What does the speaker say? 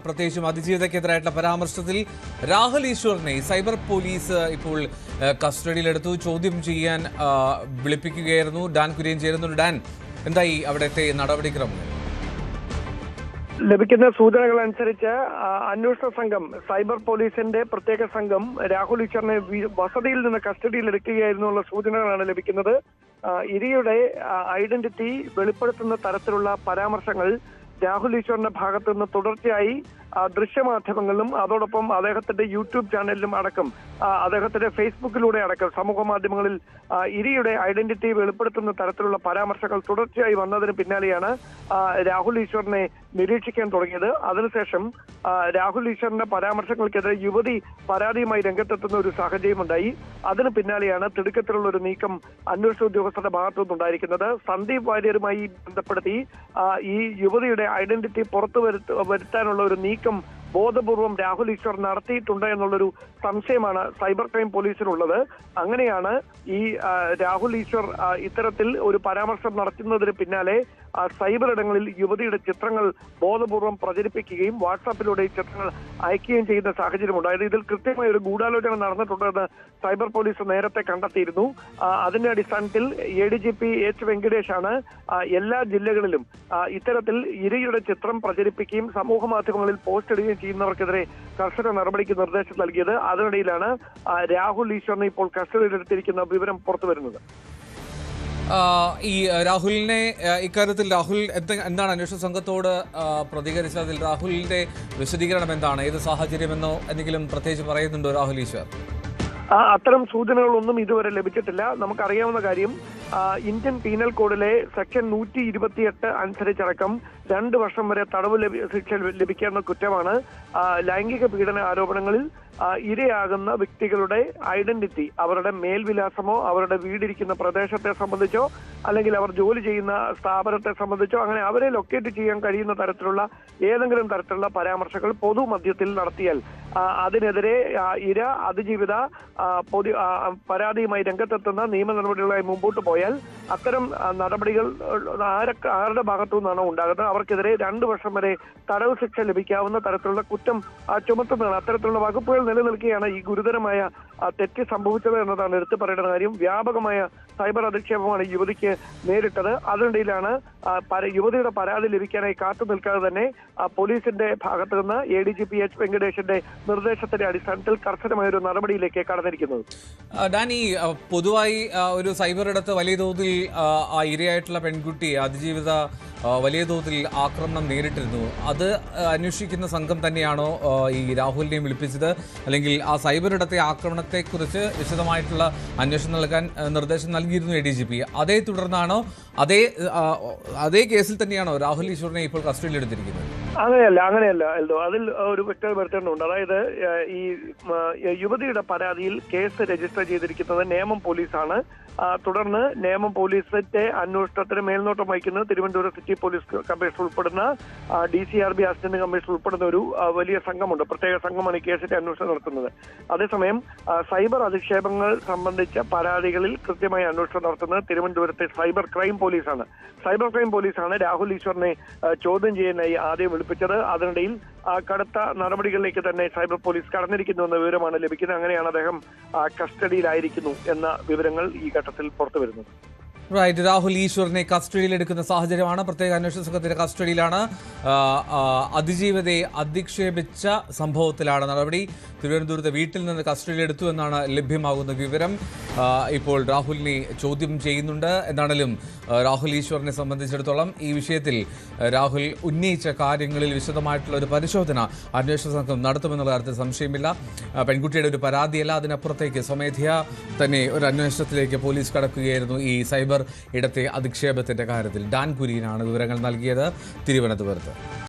പ്രത്യേകിച്ചും അതിജീവിതയ്ക്കെതിരായിട്ടുള്ള പരാമർശത്തിൽ Rahul ഈശ്വറിനെ cyber police ഇപ്പോൾ കസ്റ്റഡിയിലെടുത്തു. ചോദ്യം ചെയ്യാൻ വിളിപ്പിക്കുകയായിരുന്നു. ഡാൻ കുര്യൻ ചേരുന്നുണ്ട്. ഡാൻ, എന്തായി അവിടുത്തെ നടപടിക്രമങ്ങൾ? ലഭിക്കുന്ന സൂചനകൾ അനുസരിച്ച് അന്വേഷണ സംഘം, സൈബർ പോലീസിന്റെ പ്രത്യേക സംഘം രാഹുൽ ഈശ്വറിനെ വസതിയിൽ നിന്ന് കസ്റ്റഡിയിലെടുക്കുകയായിരുന്നുള്ള സൂചനകളാണ് ലഭിക്കുന്നത്. ഇരയുടെ ഐഡന്റിറ്റി വെളിപ്പെടുത്തുന്ന തരത്തിലുള്ള പരാമർശങ്ങൾ രാഹുൽ ഈശ്വറിന്റെ ഭാഗത്തു നിന്ന് തുടർച്ചയായി ദൃശ്യമാധ്യമങ്ങളിലും അതോടൊപ്പം അദ്ദേഹത്തിന്റെ യൂട്യൂബ് ചാനലിലും അടക്കം അദ്ദേഹത്തിന്റെ ഫേസ്ബുക്കിലൂടെ അടക്കം സമൂഹ മാധ്യമങ്ങളിൽ ഇരയുടെ ഐഡന്റിറ്റി വെളിപ്പെടുത്തുന്ന തരത്തിലുള്ള പരാമർശങ്ങൾ തുടർച്ചയായി വന്നതിന് പിന്നാലെയാണ് രാഹുൽ ഈശ്വറിനെ നിരീക്ഷിക്കാൻ തുടങ്ങിയത്. അതിനുശേഷം രാഹുൽ ഈശ്വറിന്റെ പരാമർശങ്ങൾക്കെതിരെ യുവതി പരാതിയുമായി രംഗത്തെത്തുന്ന ഒരു സാഹചര്യമുണ്ടായി. അതിന് പിന്നാലെയാണ് തിടുക്കത്തിലുള്ള ഒരു നീക്കം അന്വേഷണ ഉദ്യോഗസ്ഥരുടെ ഭാഗത്തുനിന്നുണ്ടായിരിക്കുന്നത്. സന്ദീപ് വാര്യരുമായി ബന്ധപ്പെടുത്തി ഈ യുവതിയുടെ ഐഡന്റിറ്റി പുറത്തു വരുത്താനുള്ള ഒരു നീക്കം ബോധപൂർവം രാഹുൽ ഈശ്വർ നടത്തിയിട്ടുണ്ട് എന്നുള്ളൊരു സംശയമാണ് സൈബർ ക്രൈം പോലീസിനുള്ളത്. അങ്ങനെയാണ് ഈ രാഹുൽ ഈശ്വർ ഇത്തരത്തിൽ ഒരു പരാമർശം നടത്തുന്നതിന് പിന്നാലെ സൈബർ ഇടങ്ങളിൽ യുവതിയുടെ ചിത്രങ്ങൾ ബോധപൂർവം പ്രചരിപ്പിക്കുകയും വാട്സാപ്പിലൂടെ ഈ ചിത്രങ്ങൾ അയക്കുകയും ചെയ്യുന്ന സാഹചര്യം ഉണ്ടായത്. ഇതിൽ കൃത്യമായ ഒരു ഗൂഢാലോചന നടന്നിട്ടുണ്ടെന്ന് സൈബർ പോലീസ് നേരത്തെ കണ്ടെത്തിയിരുന്നു. അതിന്റെ അടിസ്ഥാനത്തിൽ ADGP H വെങ്കടേഷാണ് എല്ലാ ജില്ലകളിലും ഇത്തരത്തിൽ ഇരയുടെ ചിത്രം പ്രചരിപ്പിക്കുകയും സമൂഹ മാധ്യമങ്ങളിൽ പോസ്റ്റ് ഇടുകയും ചെയ്യുന്നവർക്കെതിരെ കർശന നടപടിക്ക് നിർദ്ദേശം നൽകിയത്. അതിനിടയിലാണ് രാഹുൽ ഈശ്വറിനെ ഇപ്പോൾ കസ്റ്റഡിയിലെടുത്തിരിക്കുന്ന വിവരം പുറത്തു വരുന്നത്. ഈ രാഹുലിനെ ഇക്കാര്യത്തിൽ രാഹുൽ എന്താണ് അന്വേഷണ സംഘത്തോട് പ്രതികരിച്ചത്? അതിൽ രാഹുലിന്റെ വിശദീകരണം എന്താണ്? ഏത് സാഹചര്യമെന്നോ എന്തെങ്കിലും പ്രത്യേകിച്ച് പറയുന്നുണ്ടോ രാഹുൽ ഈശ്വർ? അത്തരം സൂചനകളൊന്നും ഇതുവരെ ലഭിച്ചിട്ടില്ല. നമുക്കറിയാവുന്ന കാര്യം, ഇന്ത്യൻ പീനൽ കോഡിലെ സെക്ഷൻ 128 അനുസരിച്ചടക്കം 2 വർഷം വരെ തടവ് ശിക്ഷ ലഭിക്കാവുന്ന കുറ്റമാണ് ലൈംഗിക പീഡന ആരോപണങ്ങളിൽ ഇരയാകുന്ന വ്യക്തികളുടെ ഐഡന്റിറ്റി, അവരുടെ മേൽവിലാസമോ അവരുടെ വീടിരിക്കുന്ന പ്രദേശത്തെ സംബന്ധിച്ചോ അല്ലെങ്കിൽ അവർ ജോലി ചെയ്യുന്ന സ്ഥാപനത്തെ സംബന്ധിച്ചോ അങ്ങനെ അവരെ ലൊക്കേറ്റ് ചെയ്യാൻ കഴിയുന്ന തരത്തിലുള്ള ഏതെങ്കിലും തരത്തിലുള്ള പരാമർശങ്ങൾ പൊതുമധ്യത്തിൽ നടത്തിയാൽ അതിനെതിരെ ഇര അതിജീവിത പരാതിയുമായി രംഗത്തെത്തുന്ന നിയമ നടപടികളുമായി മുമ്പോട്ട് പോയാൽ അത്തരം നടപടികൾ ആരുടെ ഭാഗത്തു നിന്നാണോ ഉണ്ടാകുന്നത് അവർക്കെതിരെ 2 വർഷം വരെ തടവ് ശിക്ഷ ലഭിക്കാവുന്ന തരത്തിലുള്ള കുറ്റം ചുമത്തുന്നതാണ്. അത്തരത്തിലുള്ള വകുപ്പുകൾ നിലനിൽക്കുകയാണ് ഈ ഗുരുതരമായ തെറ്റ് സംഭവിച്ചത് എന്നതാണ് എടുത്തു പറയേണ്ട കാര്യം. വ്യാപകമായ സൈബർ അധിക്ഷേപമാണ് യുവതിക്ക് നേരിട്ടത്. അതിനിടയിലാണ് യുവതിയുടെ പരാതി ലഭിക്കാനായി കാത്തു നിൽക്കാതെ തന്നെ പോലീസിന്റെ ഭാഗത്തു നിന്ന് ADGP H വെങ്കടേഷിന്റെ നിർദ്ദേശത്തിന്റെ അടിസ്ഥാനത്തിൽ കർശനമായ ഒരു നടപടിയിലേക്ക് കടന്നിരിക്കുന്നത്. ഡാനി, പൊതുവായി ഒരു സൈബർ ഇടത്ത് വലിയ തോതിൽ ഇരയായിട്ടുള്ള പെൺകുട്ടിയെ അതിജീവിത വലിയ തോതിൽ ആക്രമണം നേരിട്ടിരുന്നു. അത് അന്വേഷിക്കുന്ന സംഘം തന്നെയാണോ ഈ രാഹുലിനെയും വിളിപ്പിച്ചത്? അല്ലെങ്കിൽ ആ സൈബർ ഇടത്തെ ആക്രമണത്തെക്കുറിച്ച് വിശദമായിട്ടുള്ള അന്വേഷണം നൽകാൻ നിർദ്ദേശം നൽകിയിരുന്നു ADGP? അതേ തുടർന്നാണോ അതേ കേസിൽ തന്നെയാണോ രാഹുൽ ഈശ്വറിനെ ഇപ്പോൾ കസ്റ്റഡിയിലെടുത്തിരിക്കുന്നത്? അങ്ങനെയല്ല എൽദോ, അതിൽ ഒരു വ്യക്തത വരുത്തേണ്ടതുണ്ട്. അതായത് ഈ യുവതിയുടെ പരാതിയിൽ കേസ് രജിസ്റ്റർ ചെയ്തിരിക്കുന്നത് നേമം പോലീസാണ്. തുടർന്ന് നേമം പോലീസിന്റെ അന്വേഷണത്തിന് മേൽനോട്ടം വഹിക്കുന്നത് തിരുവനന്തപുരം സിറ്റി പോലീസ് കമ്മീഷണർ ഉൾപ്പെടുന്ന DCRB അസിസ്റ്റന്റ് കമ്മീഷണർ ഉൾപ്പെടുന്ന ഒരു വലിയ സംഘമുണ്ട്. പ്രത്യേക സംഘമാണ് ഈ കേസിന്റെ അന്വേഷണം നടത്തുന്നത്. അതേസമയം സൈബർ അധിക്ഷേപങ്ങൾ സംബന്ധിച്ച പരാതികളിൽ കൃത്യമായി അന്വേഷണം നടത്തുന്നത് തിരുവനന്തപുരത്തെ സൈബർ ക്രൈം പോലീസാണ്. സൈബർ ക്രൈം പോലീസാണ് രാഹുൽ ഈശ്വറിനെ ചോദ്യം ചെയ്യാനായി ആദ്യം വിളിപ്പിച്ചത്. അതിനിടയിൽ കടുത്ത നടപടികളിലേക്ക് തന്നെ സൈബർ പോലീസ് കടന്നിരിക്കുന്നു എന്ന വിവരമാണ് ലഭിക്കുന്നത്. അങ്ങനെയാണ് അദ്ദേഹം കസ്റ്റഡിയിലായിരിക്കുന്നു എന്ന വിവരങ്ങൾ ഈ ഘട്ടത്തിൽ പുറത്തു വരുന്നത്. രാഹുൽ ഈശ്വറിനെ കസ്റ്റഡിയിലെടുക്കുന്ന സാഹചര്യമാണ്. പ്രത്യേക അന്വേഷണ സംഘത്തിന്റെ കസ്റ്റഡിയിലാണ്. അതിജീവിതയെ അധിക്ഷേപിച്ച സംഭവത്തിലാണ് നടപടി. തിരുവനന്തപുരത്തെ വീട്ടിൽ നിന്ന് കസ്റ്റഡിയിലെടുത്തു എന്നാണ് ലഭ്യമാകുന്ന വിവരം. ഇപ്പോൾ രാഹുലിനെ ചോദ്യം ചെയ്യുന്നുണ്ട്. എന്താണെങ്കിലും രാഹുൽ ഈശ്വറിനെ സംബന്ധിച്ചിടത്തോളം ഈ വിഷയത്തിൽ രാഹുൽ ഉന്നയിച്ച കാര്യങ്ങളിൽ വിശദമായിട്ടുള്ള ഒരു പരിശോധന അന്വേഷണ സംഘം നടത്തുമെന്നുള്ള കാര്യത്തിൽ സംശയമില്ല. പെൺകുട്ടിയുടെ ഒരു പരാതിയല്ല, അതിനപ്പുറത്തേക്ക് സ്വമേധയാ തന്നെ ഒരു അന്വേഷണത്തിലേക്ക് പോലീസ് കടക്കുകയായിരുന്നു ഈ സൈബർ ഇടത്തെ അധിക്ഷേപത്തിന്റെ കാര്യത്തിൽ. ഡാൻ കുര്യനാണ് വിവരങ്ങൾ നൽകിയത് തിരുവനന്തപുരത്ത്.